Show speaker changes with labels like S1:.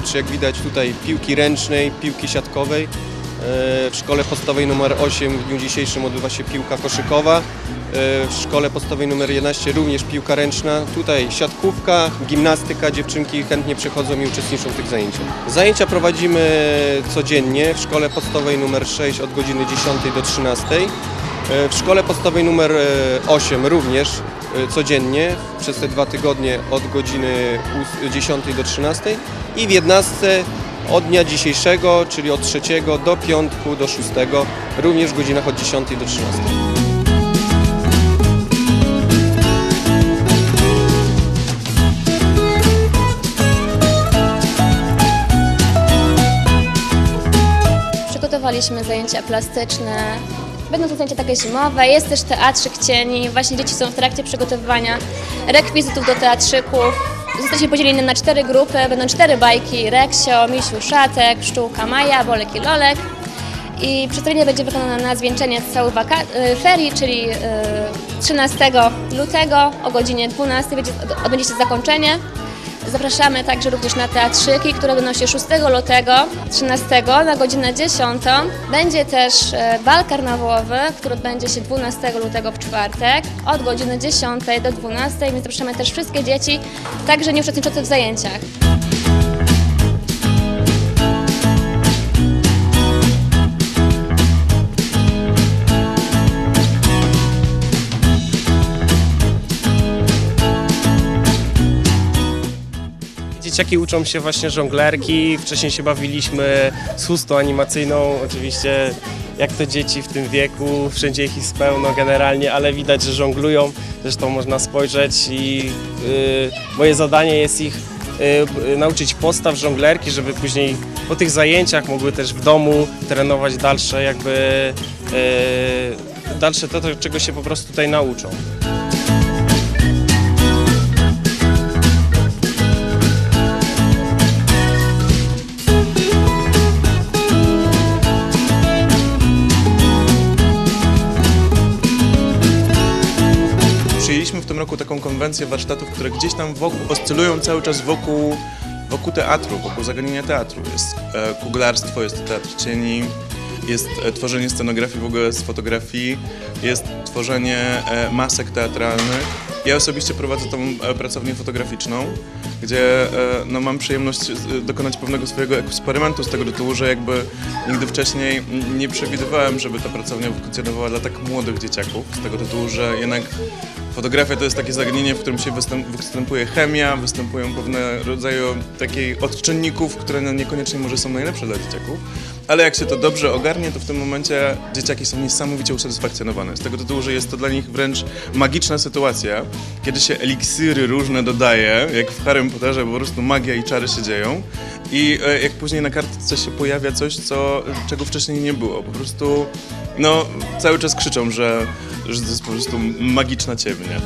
S1: oprócz, jak widać tutaj, piłki ręcznej, piłki siatkowej, w szkole podstawowej nr 8 w dniu dzisiejszym odbywa się piłka koszykowa. W szkole podstawowej nr 11 również piłka ręczna. Tutaj siatkówka, gimnastyka. Dziewczynki chętnie przychodzą i uczestniczą w tych zajęciach. Zajęcia prowadzimy codziennie w szkole podstawowej nr 6 od godziny 10 do 13. W szkole podstawowej nr 8 również codziennie przez te 2 tygodnie od godziny 10 do 13 i w 11 od dnia dzisiejszego, czyli od 3 do piątku do 6, również w godzinach od 10 do 13.
S2: Przygotowaliśmy zajęcia plastyczne. Będą to zajęcia takie zimowe, jest też teatrzyk cieni. Właśnie dzieci są w trakcie przygotowywania rekwizytów do teatrzyków. Zostaliśmy podzieleni na 4 grupy, będą 4 bajki: Reksio, Misiu, Szatek, Pszczółka Maja, Bolek i Lolek. I przedstawienie będzie wykonane na zwieńczenie całych ferii, czyli 13 lutego o godzinie 12 odbędzie się zakończenie. Zapraszamy także również na teatrzyki, które będą się 6 lutego, 13 na godzinę 10. Będzie też bal karnawałowy, który odbędzie się 12 lutego w czwartek od godziny 10 do 12, więc zapraszamy też wszystkie dzieci, także nie uczestniczące w zajęciach.
S3: Dzieciaki uczą się właśnie żonglerki, wcześniej się bawiliśmy z chustą animacyjną, oczywiście jak to dzieci w tym wieku, wszędzie ich jest pełno generalnie, ale widać, że żonglują, zresztą można spojrzeć i moje zadanie jest ich nauczyć postaw żonglerki, żeby później po tych zajęciach mogły też w domu trenować dalsze to, czego się po prostu tutaj nauczą.
S4: Przyjęliśmy w tym roku taką konwencję warsztatów, które gdzieś tam oscylują cały czas wokół teatru, wokół zagadnienia teatru. Jest kuglarstwo, jest teatr cieni, jest tworzenie scenografii w ogóle z fotografii, jest tworzenie masek teatralnych. Ja osobiście prowadzę tą pracownię fotograficzną, gdzie no, mam przyjemność dokonać pewnego swojego eksperymentu z tego tytułu, że jakby nigdy wcześniej nie przewidywałem, żeby ta pracownia funkcjonowała dla tak młodych dzieciaków, z tego tytułu, że jednak fotografia to jest takie zagadnienie, w którym się występuje chemia, występują pewne rodzaje takich odczynników, które no niekoniecznie może są najlepsze dla dzieciaków, ale jak się to dobrze ogarnie, to w tym momencie dzieciaki są niesamowicie usatysfakcjonowane, z tego tytułu, że jest to dla nich wręcz magiczna sytuacja, kiedy się eliksiry różne dodaje, jak w Harrym Potterze, po prostu magia i czary się dzieją i jak później na kartce się pojawia coś, czego wcześniej nie było, po prostu no, cały czas krzyczą, że to jest po prostu magiczna ciemnia.